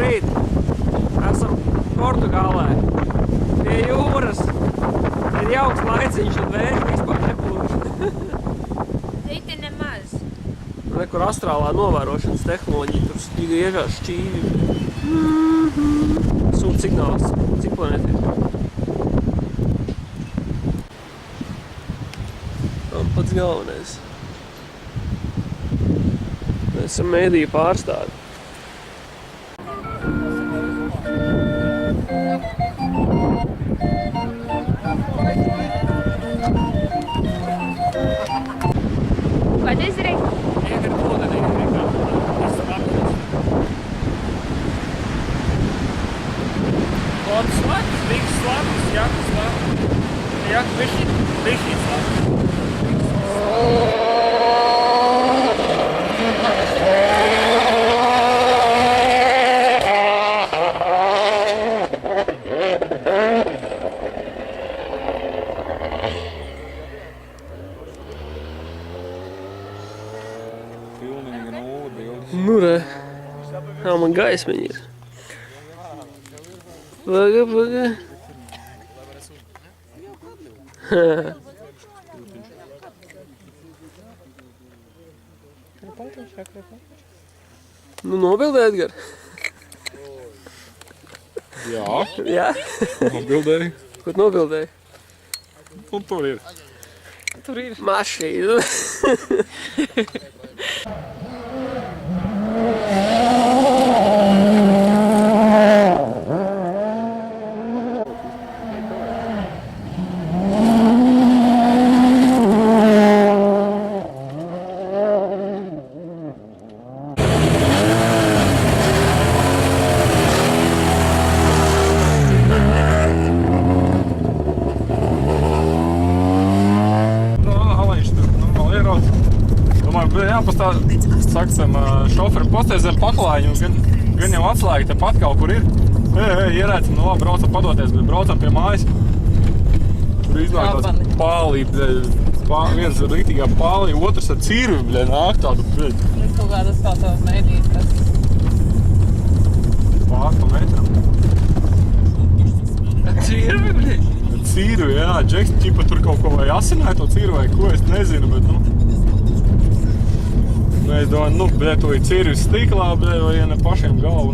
Labrīt! Esam Portugālē. Pie jūras. Ir jauks laiciņš un vēži vispār nepūš. Rīti nemaz. Nekur astrālā novērošanas tehnoloģija, tur stiga iekās šķīvi. Sūta signāls, cik planēti ir. Tam pats galvenais. Mēs esam mēdīju pārstāvi. Ko tu izdarīji? Iekar ūdenī, tas apkās. Lods slēpts, viks slēpts, jaka slēpts. Jaka bišķīt slēpts. Nu, re. Jā, man gaismiņi ir. Paga. Nu, nobildē, Edgar? Jā, Jā? nobildēju. Ko tu nobildēji? Un tur ir. Tur ir mašīna. Saksim, šoferi postē zem paklājiņu, gan jau atslēga tepat kaut kur ir. Ierēcam, no labi, braucam padoties, bet braucam pie mājas. Tur iznāk tāds pālī, viens ar rītīgā pālī, otrs ar cirvi, nāk tādu, Es kaut kādas kā tavas mēdīs, tas pār pa metram. Cirvi, Cirvi, jā, Džeks ķipa tur kaut ko vai asināja to cirvi vai ko, es nezinu, bet, es domāju, tu ir cirvis stiklā, vai ne pašiem galvu,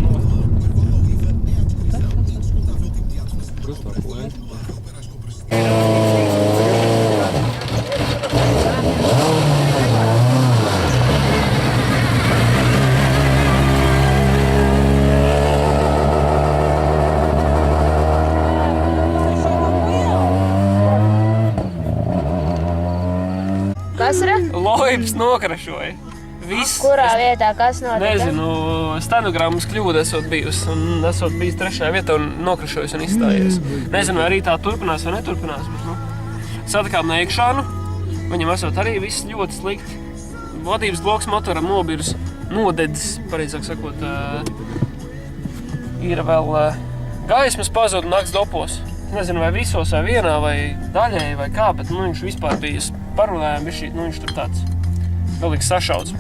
Kas tā plēņa? Kas ir? Loips nokrašoja. Viss. Kurā vietā kas notika? Nezinu, stenogrammas kļūda esot bijusi un esot bijis 3. vietā un nokrašojis un izstājies. Nezinu, vai arī tā turpinās vai neturpinās, bet, satikām Neikšānu. Viņam esot arī viss ļoti slikti. Vadības bloks motoram nobirs, nodedzis, pareizāk sakot, ir vēl gaismas pazud nakts dopos. Nezinu, vai visos, vai vienā, vai daļēji, vai kā, bet, viņš vispār bijis parunājām bišķīt, viņš tur tāds. Galīgi sašauts.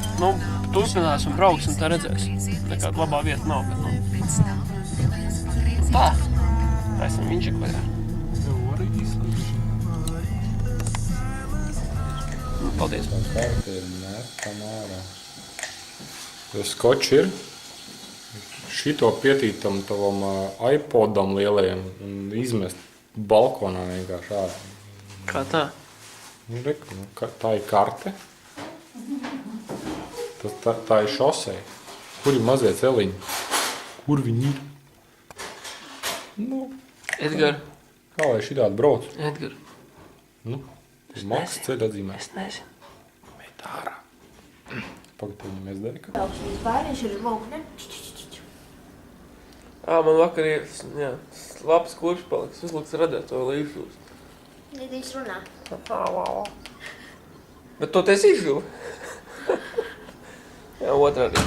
Turpinās un brauks un tā redzēs. Nekāda labā vieta nav, bet, tā. Taisam viņš ir vaļā. Paldies. Tā karta ir metam ārā. Jo skočs ir. Šito pietītam tavam iPodam lielajam un izmest balkonā vienkārši ārā. Kā tā? Tā ir karte. Tā ir šosei. Kur ir mazie celiņi? Kur viņi ir? Edgar. Kā lai šitādi brauc? Edgar. Maksas ceļa atzīmē. Es nezinu. Met ārā. Pagataļi mēs dari, ka? Bērniņš ir lūk, ne? Man vakar ir, labs kurš paliks. Uzlūks radiatoru, lai izžūst. Viņš runā. Bet to es izžuvu. Jā, otrā arī.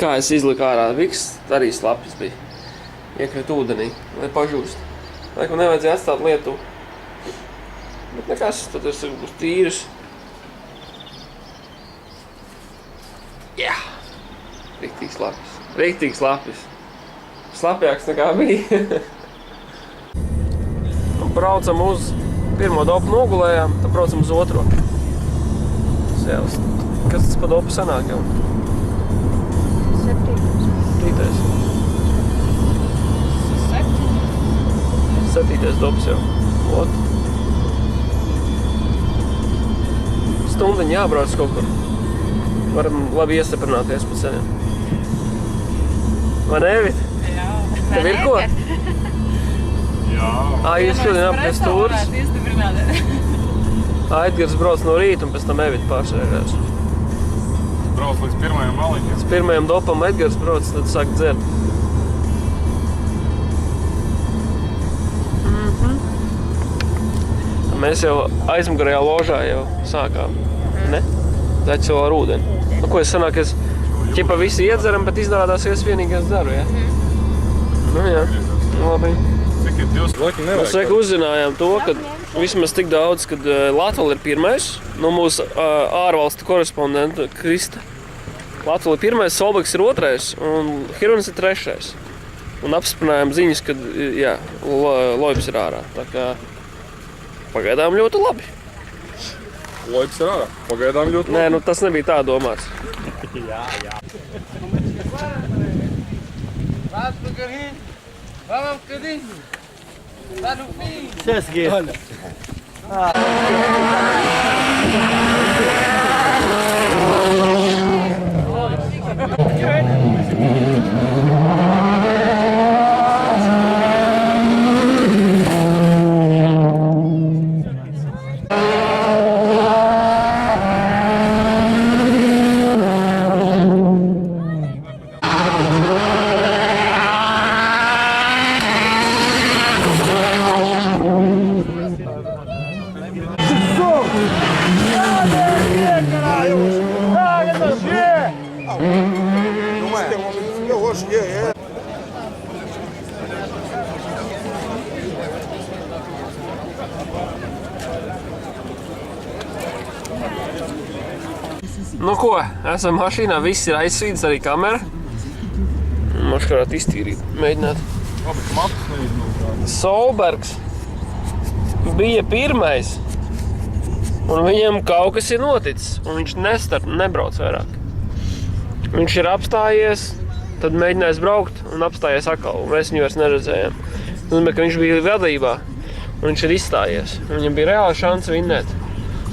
Kā es izliku ārā, viks arī slapjas bija. Iekrit ūdenī, lai pažūst. Laikam nevajadzēja atstāt Lietuvu. Bet nekas, tad es būs tīras. Jā. Rīktīgs lapis. Rīktīgs lapis. Slapjāks nekā bija. Braucam uz pirmo dopu nogulējām, tad braucam uz otro. Kas tas pa dopu sanāk jau? 7. 7. dops jau. Ot. Stundiņa jābrauc kaut kur. Varam labi iestiprināties pa ceļiem. Vai ne, Evit? Jā. Tev ir ko? Jā. Jūs šodien apēc tūris. Edgars brauc no rīta un pēc tam Evit pārsēgās. Brauc līdz pirmajam maliņam. Līdz pirmajam dopam Edgars brauc, tad sāk dzert. Mēs jau aizmugurējā ložā jau sākām. Ne? Zaķis vēl ar ūdeni. Nu, ko es sanāk, es ķipa visi iedzeram, bet izrādās, ka es vienīgais dzeru, ja? Nu, jā. Labi. Cik ir 2 loki nevajag? Mēs vajag uzzinājām to, ka vismaz tik daudz, kad Latvala ir pirmais, no mūsu ārvalstu korespondenta Krista. Latvala ir pirmais, Solbeks ir otrais un Hirons ir trešais. Un apsprinājām ziņas, kad, jā, Loibs ir ārā. Tā kā pagaidām ļoti labi. Loibs ir ārā. Pagaidām ļoti labi. Nē, nu tas nebija tā domāts. Jā. Nu ko, esam mašīnā, viss ir aizsvīdis, arī kamera. Maškarāt iztīrīt, mēģināt. Labi, ka matus neizmūgāt. Solbergs bija pirmais, un viņam kaut kas ir noticis, un viņš nebrauc vairāk. Viņš ir apstājies, tad mēģinājis braukt un apstājies atkal, un mēs viņu vairs neredzējām. Tas nozīmē, ka viņš bija vadībā, un viņš ir izstājies. Viņam bija reāli šansa vinnēt,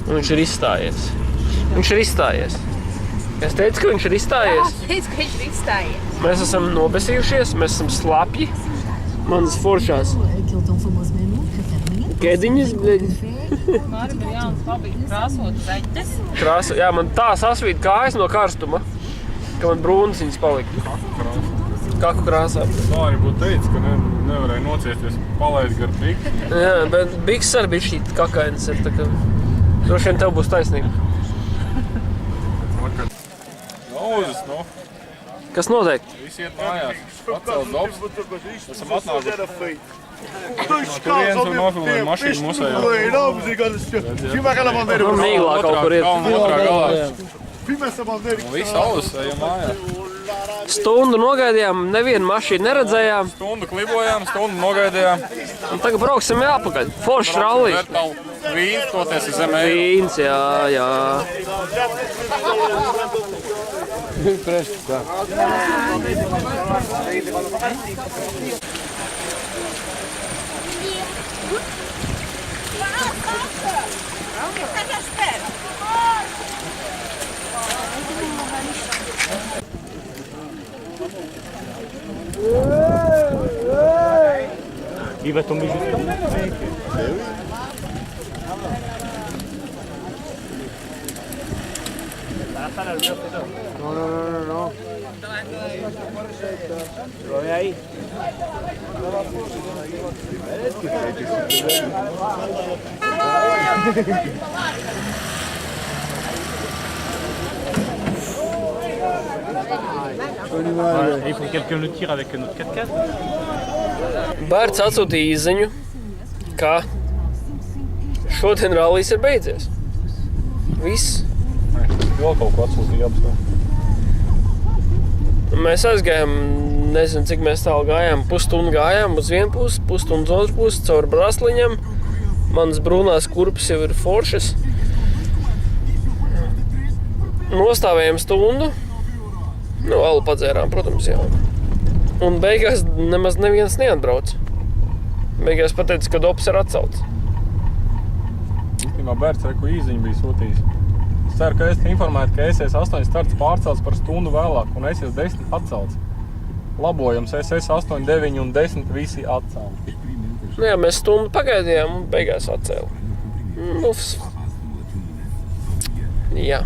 un viņš ir izstājies. Viņš ir izstājies. Es teicu, ka viņš ir izstājies. Jā, teicu, ka viņš ir izstājies. Mēs esam nobesījušies, mēs esam slapji. Manas foršās kediņas, bleģi. Mārim ir jauns labi krāsot zeķes. Jā, man tā sasvīt kājas no karstuma, ka man brūnas viņas palika. Kaku krāsā. Tā arī būtu teicis, ka nevarēja nociesties palaist gar biksu. Jā, bet biks arī bija šī kakainas ir, tā kā droši vien tev būs taisnība. Nauzes, nu. Kas notiek? Visi iet mājās. Atcels dops. Esam atnākuši. No turienes un nofilmēja mašīnu musējā. Nu, mīglā kaut kur ir. Kalna otrā galā. Un visi alus ejam mājās. Stundu nogaidījām, nevienu mašīnu neredzējām. Stundu klibojām, stundu nogaidījām. Un tagad brauksim jāpakaļ. Foršs rallija. Vīns toties uz zemē. Vīns, jā. Il va tomber juste là. Non. Lo ve ahí. Voilà, il faut que quelqu'un le tire avec notre 4x4. Bērts atsūtīja izziņu, ka šodien rallijs ir beidzies. Viss. Vēl kaut ko atsūtīja apstāv. Mēs aizgājām, nezinu, cik mēs tālu gājām, pusstundu gājām uz vienu pusi, pusstundu uz otru pusi, caur brasliņam. Manas brūnās kurpes jau ir foršas. Nostāvējām stundu. Alu padzērām, protams, jā. Un beigās nemaz neviens neatbrauc. Beigās pateica, ka dops ir atcelts. Īstenībā bērts ar ko īziņu bija sūtījis. Es ceru, ka esat informēti, ka SS8 starts pārcelts par stundu vēlāk un SS10 atcelts. Labojums SS8, 9 un 10 visi atcelti. Jā, mēs stundu pagaidījām un beigās atcēla. Jā.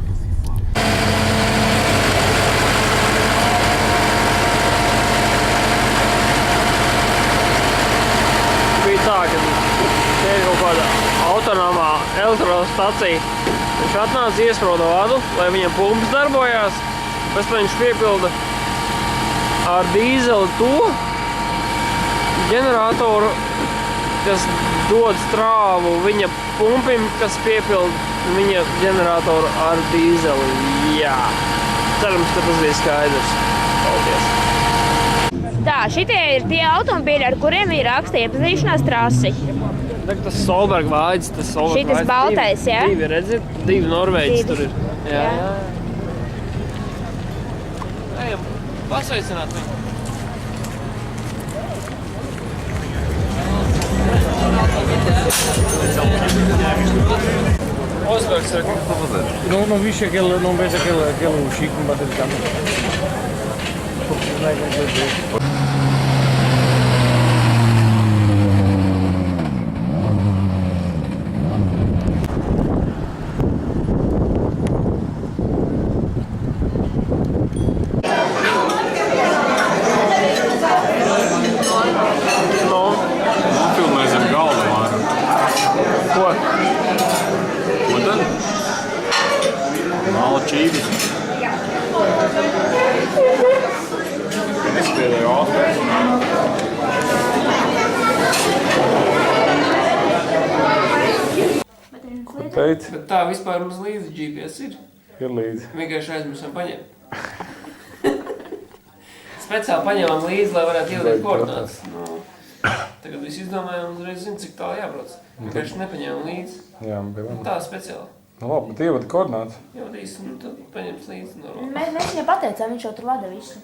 Bija tā, ka te ir kaut kāda autonomā elektrostacija. Viņš atnāca iesproda vadu, lai viņam pumpas darbojās. Pēc tam viņš piepilda ar dīzeli to ģeneratoru, kas dod strāvu viņa pumpim, kas piepilda viņa ģeneratoru ar dīzeli. Jā. Cerams, ka tas bija skaidrs. Paldies. Tā, šitie ir tie automobīļi, ar kuriem ir raksta iepazīšanās trasi. Tas Solberg vāģis, tas Solberg vāģis. Šitas baltais, jā? Divi, redzi? Divi Norvēģis tur ir. Jā. Ejam, pasveicināt viņu. Osbergs ir. Non dice che non pensa che lo uscì con battere il Filmēs ar galdu vāru. Ko? Ko tad? Māla čības. Nespēlēju ātrāk. Teici, Bet tā vispār mums līdzi GPS ir. ir līdzi. Vienkārši aizmirsām paņemt. Speciāli paņēmām līdzi, lai varētu ielikt koordinātas. Tagad visi izdomājām uzreiz zinu, cik tālu jābrauc. Vienkārši nepaņēmām līdzi. Jā, bija labi. Tā speciāli. Nu labi, bet ievada koordinātas. Ievadīs un tad paņems līdzi normāli. Mēs viņam pateicām, viņš jau tur vada visu.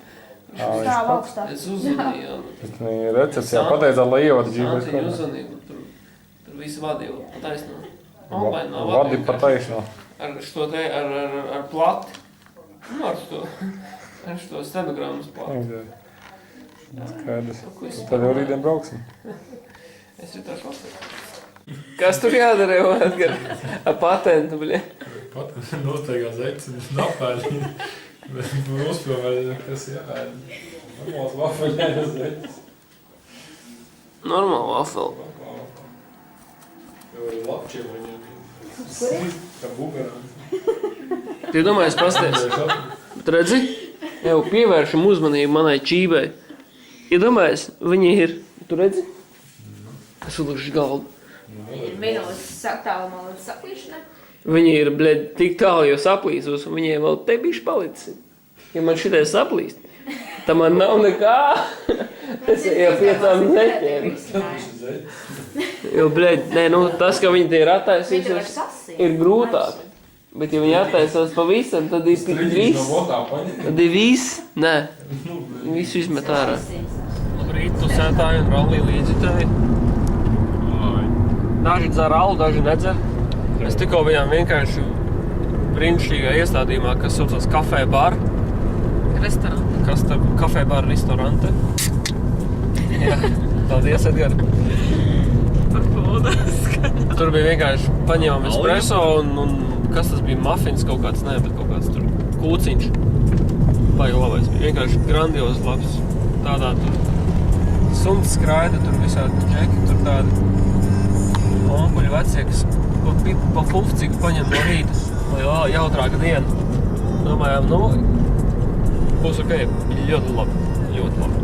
Stāv augstāk. Es uzvanīju. Bet viņi recepcijā pateicāt, lai ievada GPS Santiņu koordinātas. uzvanīju, tur visi vadīja pa taisno. Vadi pa taisno. Ar šo te, ar plati. Ar šo stenogrammas plati. Skaidrs. Tad jau rītdien brauksim. Es ir tā šoferi. Kas tur jādara jau, Edgar? Ar patentu, bļa. Pat nosteigā zeķis, napēļ. Uzpilvēļ, kas jāēd. Normāls vafelēs zeķis. Normāli wafeli. Jau ir lapčiem viņiem. Kā bumerāns. Tie domājas pasties. Bet redzi, jau pievēršam uzmanību manai čībai. Iedomājies, viņi ir, tu redzi? Es uzlikšu galdu. Ir minūtes attālumā un saplīšanā. Viņi ir, bļed, tik tālu jau saplīsus, un viņiem vēl te bišķi palicis. Ja man šitais saplīst, tad man nav nekā. Es jau 5 zeķiem. Jo, bļed, nē, nu, tas, ka viņi tie ir attaisīsies, ir grūtāk. Bet, ja viņi attaisās pavisam, tad ir viss. Tad ir viss. Nē, visu izmet ārā. Labrīt, tu sētāji un rallī līdzitēji. Daži dzer alu, daži nedzer. Mēs tikko bijām vienkārši brīnišķīgā iestādījumā, kas saucās Kafē Bar. Restorante. Kafē Bar restorante. Jā, paldies, Edgar. Tur bija vienkārši paņēmām espresso un kas tas bija, mafins kaut kāds, nē, bet kaut kāds tur kūciņš. Baigi labais bija, vienkārši grandios labs. Tādā tur suns skraida, tur visādi džeki, tur tādi ompuļi vecie, kas pa pufciku paņem no rīta, lai jautrāka diena. Domājām, nu, būs ok, ļoti labi, ļoti labi.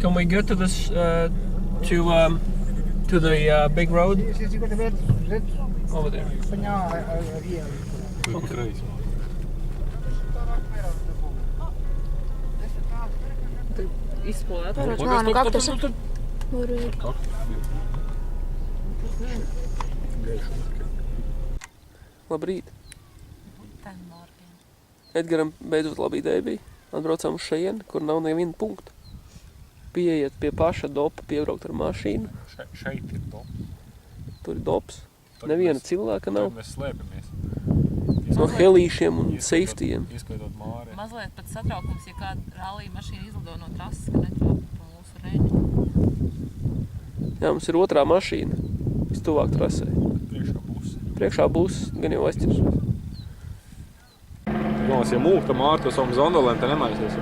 Can we get to this to the big road over there? Izpolēt. Nu kaktus. Labrīt. Edgaram beidzot laba ideja bija. Atbraucām uz šejieni, kur nav neviena punkta. Pieiet pie paša dopa, piebraukt ar mašīnu. Šeit ir dops. Tur ir dops. Neviena cilvēka nav. Mēs slēpamies. No helīšiem un safetyiem. Izskaidot Māri. Mazliet pat satraukums, ja kāda rallija mašīna izlido no trases, ka netrāp pa mūsu reņu. Jā, mums ir otrā mašīna. Vistuvāk trasē. Priekšā būs, gan jau aizķers. Galvas, ja mūk, tad Māri to savam zondolēm te nemaisies.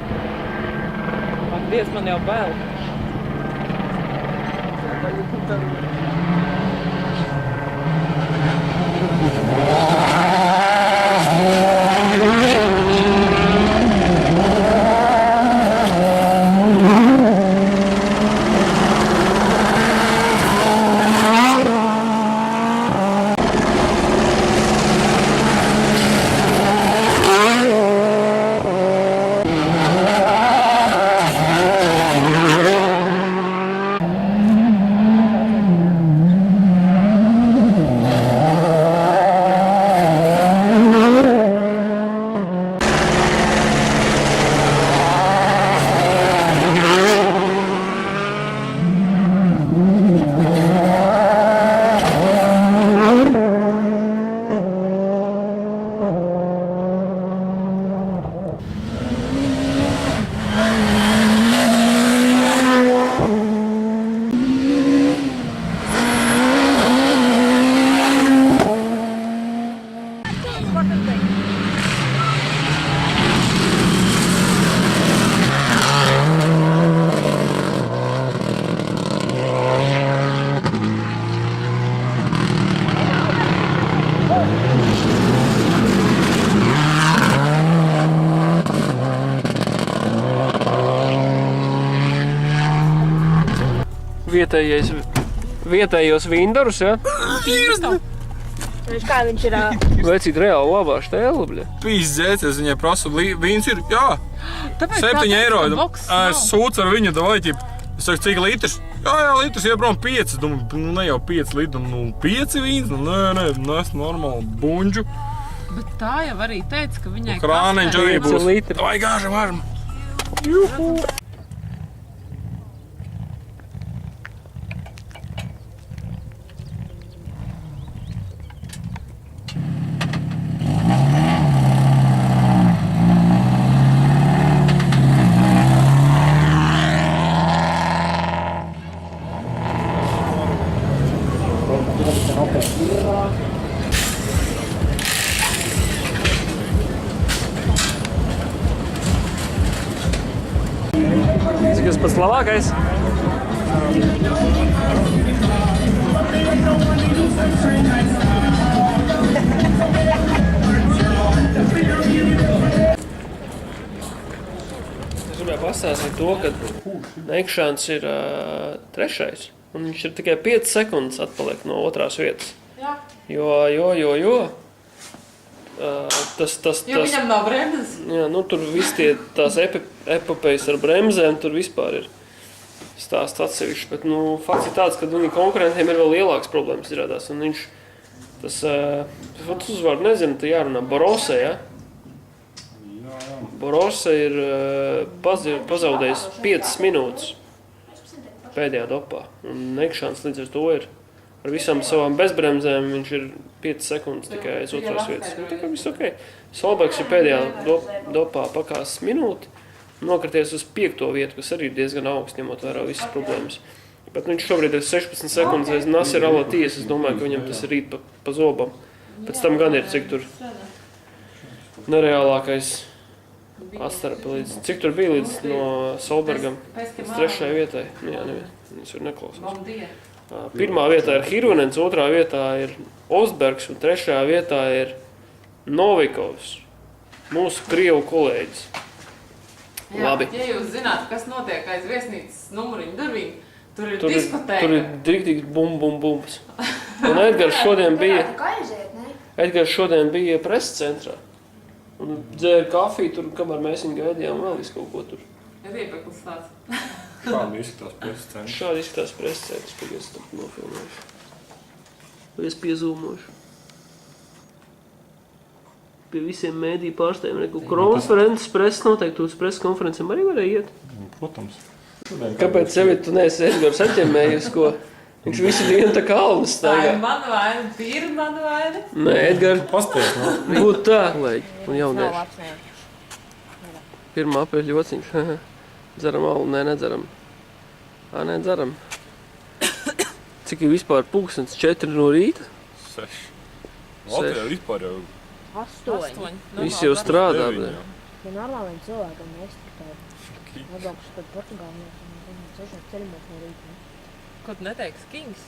Ak, Dievs, man jau bail. Vietējos vindarus, ja? Kā viņš ir? Vecīt reāli labā štēla, bļa. Pīzdēts, es viņai prasu, vīns ir, jā, Tāpēc 7 eiro. boks Es sūcu ar viņu, davai, ķip, es saku, cik litrs? Jā, litrs, ieprom 5, nu ne jau 5 litru, nu 5 vīns, nu nē, nes normāli buņģu. Bet tā jau arī teica, ka viņai Krāneņš arī 5 būs. litri. Davai, gāžam. Juhu! Zini, kas pats labākais? Es gribēju pastāstīt to, ka Neikšāns ir trešais. Un viņš ir tikai 5 sekundes atpaliek no otrās vietas. Jā. Jo. Jo viņam nav bremzes. Jā, nu tur visi tās epopejas ar bremzēm, tur vispār ir stāsts atsevišķi. Bet, nu, fakts ir tāds, ka viņa konkurentiem ir vēl lielāks problēmas izrādās. Un viņš, tas uzvārdu nezinu, te jārunā Borose, ja? Borose ir pazaudējis 5 minūtes pēdējā dopā. Un Neikšāns līdz ar to ir. Ar visām savām bezbremzēm viņš ir 5 sekundes tikai aiz otrās vietas. Nu, tikai viss ok. Solbergs ir pēdējā dopā pakās minūti, nokrities uz 5. vietu, kas arī ir diezgan augsts, ņemot vērā visas problēmas. Bet viņš šobrīd ir 16 sekundes aiz Nasir Al-Attijas. Es domāju, ka viņam tas ir rīt pa zobam. Pēc tam gan ir, cik tur nereālākais atstarpi līdz. Cik tur bija līdz no Solbergam līdz 3. vietai? Jā, neviens. Viņš ir neklausās. Pirmā vietā ir Hirunens, 2. vietā ir Osbergs un 3. vietā ir Novikovs, mūsu krievu kolēģis. Jā, Labi. Ja jūs zināt, kas notiek aiz viesnīcas numuriņu durvīm, tur ir diskotēka. Tur ir driktīgs bums. Un Edgars šodien bija preses centrā. Un dzēra kafiju tur, kamēr mēs viņu gaidījām vēl visu kaut ko tur. Ir iepeklis tāds. Šādi izskatās preses centrs. Šādi izskatās preses centrs, ko es tam nofilmēšu. Vai es piezūmošu. Pie visiem mēdīju pārstāvjiem. Konferences preses noteikti uz preses konferencēm arī varēja iet. Protams. Kāpēc sevi tu neesi Edgars atņemējies, ko? Viņš visu dienu tā kā alnas Tā staigā. ir mana vaina, tīri mana vaina. Nē, Edgars, Pasties, no? būtu tā, kolēģi un jaunieši. 1. aprīļa jociņš. Dzeram alu? Nē, nedzeram. Nē, dzeram. Cik ir vispār pulkstens 4 no rīta? 6. Latvijā vispār jau 8. Visi jau strādā. 9. Ja normāliem cilvēkiem neizskatāt. Atbraukšu pēc Portugāli, mēs 6 ceļamos no rīta. Ko tu neteiksi? Kings?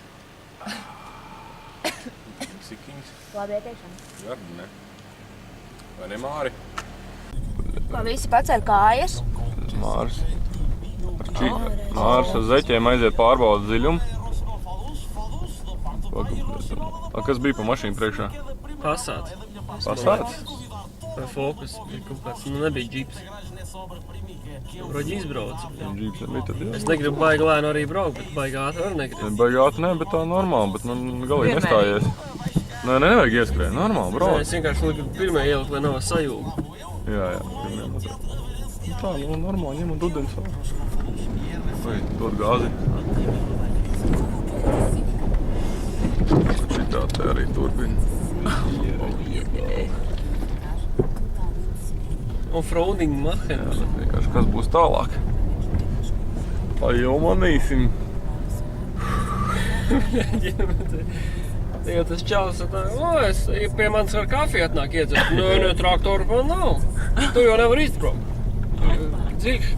Sikings. Labi ieteikšana. Jā, ne. Vai ne, Māri? Kā visi paceļ kājas? Māris. Māris ar zeķiem aiziet pārbauda dziļumu. Kas bija pa mašīnu priekšā? Passat. Pasāts? Vai Focus. Bija kaut kāds, nu nebija džips. Roģi izbrauca. Džīps nebija tad, jā. Es negribu baigi lēnu arī braukt, bet baigi ātri arī negribu. Baigi ātri ne, bet tā normāli, bet man galīgi nestājies. Nē, nevajag ieskrēt, normāli, Nē, brauc. es vienkārši liku pirmie ielikt, lai nav sajūga. Jā, pirmajam otrā. Tā, nu, normāli ņem un dudens vēl. Vai, dod gāzi. Šitā te arī turpina. Offroading mahen. Jā, bet vienkārši kas būs tālāk. Tā jau manīsim. Tagad tas čalis ir tā, es pie manis ar kafiju atnāk iedzert. Nē, traktoru man nav. Tu jau nevar izbraukt. Dzīkš.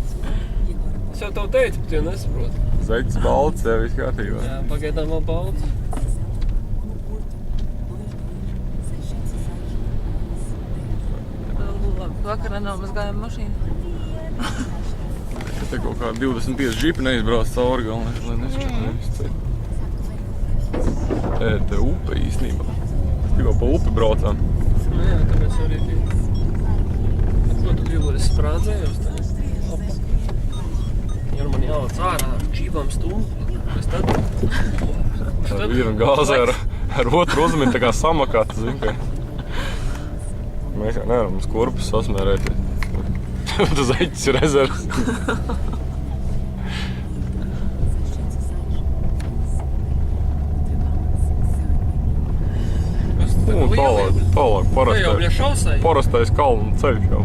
Es jau tev teicu, bet jau nesaprotu. Zeķis balts, jā, viss kārtībā. Jā, pagaidām vēl balts. Vakarā nomazgājām mašīnu. Te kaut kā 25 džipi neizbrauc cauri galvenais, lai neskatās visu ceļu. Te upe īstenībā. Tikko pa upi braucām. Nu jā, tāpēc arī bija. Ko tu gribi, lai es sprādzējos tagad? Ja man jālec ārā ar džībām stundu, kas tad? Ar vienu gāzi ar otru uzmini tā kā samakāt, zin, ka mēs jau nevaram uz kurpes sasmērēt. Tas eķis ir rezervs. Un tālāk parastais kalnu ceļš jau.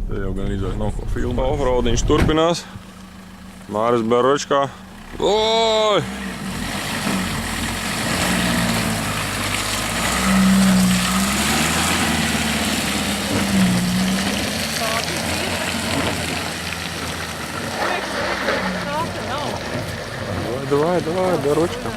Te jau gan izvairs nav ko filmēt. Offroadiņš turpinās. Māris Beročkā. Oi! Давай, до ручка.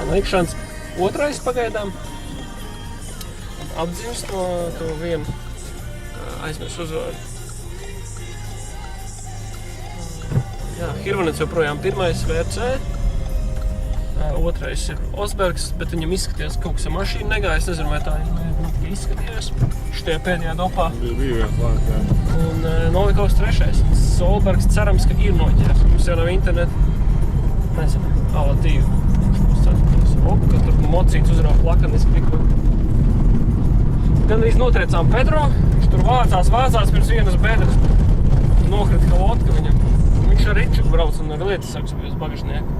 Likšanas otrais pagaidām apdzimst no to vienu aizmirsu uzvārdu. Jā, Hirvanets joprojām pirmais VRC, otrais ir Osbergs, bet viņam izskatījās kaut kas ar mašīnu negāja, es nezinu, vai tā izskatījās šitajā pēdējā dopā. Bija viens lēns, jā. Un Novikaus trešais, Solbergs cerams, ka ir noķērs, mums jau nav internetu, nezinu, alatīvi. Ka tur mocīts uzrauga plakanis tikko. Gan arī notriecām Pedro, viņš tur vācās pirms vienas bedres. Nokrita kā vodka viņam. Viņš ar Ričaku brauc un ar lietas saks bija uz bagažnieku.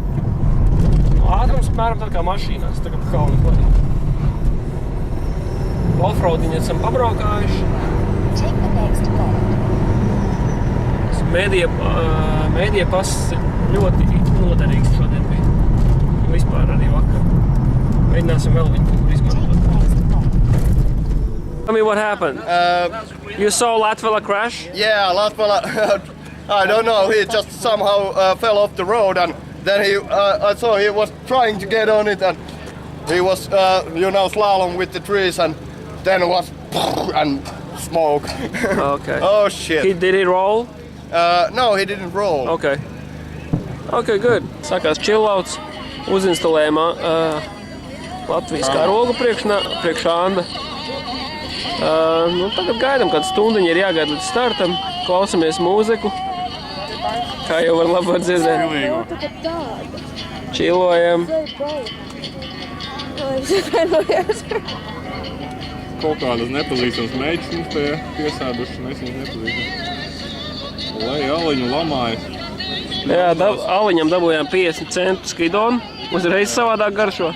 Ātrums apmēram tā kā mašīnās, tā kā pa kalnu klāt. Offroadiņu esam pabraukājuši. Mēdija pass ļoti noderīgs šodien bija. Vispār arī vakar. Mēģināsim vēl viņu izmantot. Tell me what happened. You saw Latvala crash? Yeah, Latvala, I don't know, he just somehow fell off the road and then I saw he was trying to get on it and he was, slalom with the trees and then was and smoke. Okay. Oh shit. Did he roll? No, he didn't roll. Okay. Okay, good. Sākās chillouts. Uzinstalējām Latvijas karogu priekš Anda. Tagad gaidām, kad stundiņa ir jāgaida līdz startam. Klausamies mūziku. Kā jau var labāk dzirdēt. Čilojam. Kaut kādas nepazīstams meitenes pie piesēduši, mēs viņus nepazīstam. Lai aliņu lamājas. Jā, aliņam dabūjām 50 centu skidonu. Uzreiz savādāk garšo.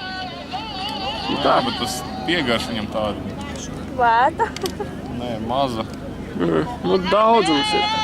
Tā, bet tas piegarš viņam tādu. Vēta. Nē, maza. Nu, daudz mums ir.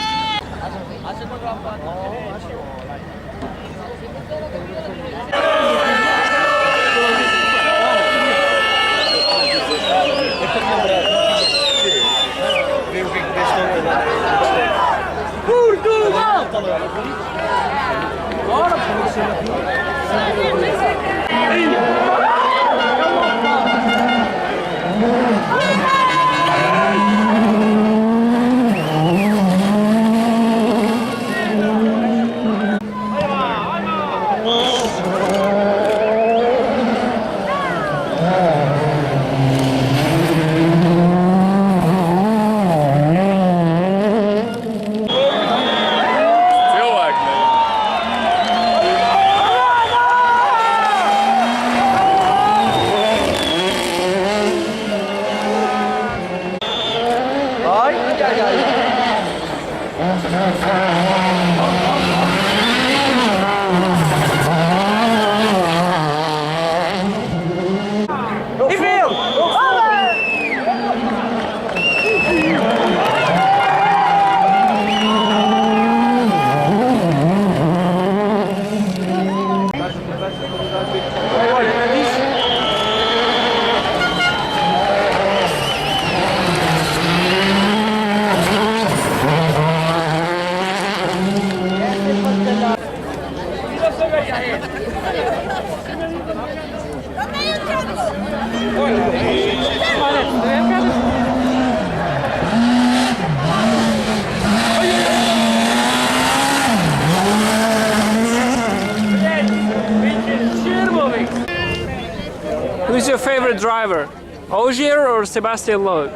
Who's your favorite driver? Ogier or Sébastien Loeb?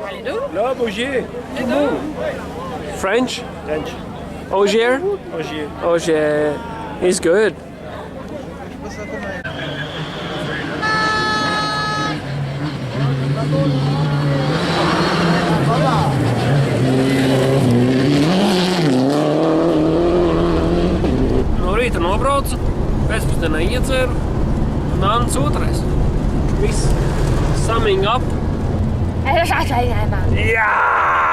Loeb, Ogier. French? French. Ogier? Ogier. Ogier. He's good. No rīta nobraucu, pēcpusdienā iedzeru, un nāc otrais. Viss summing up. Jā!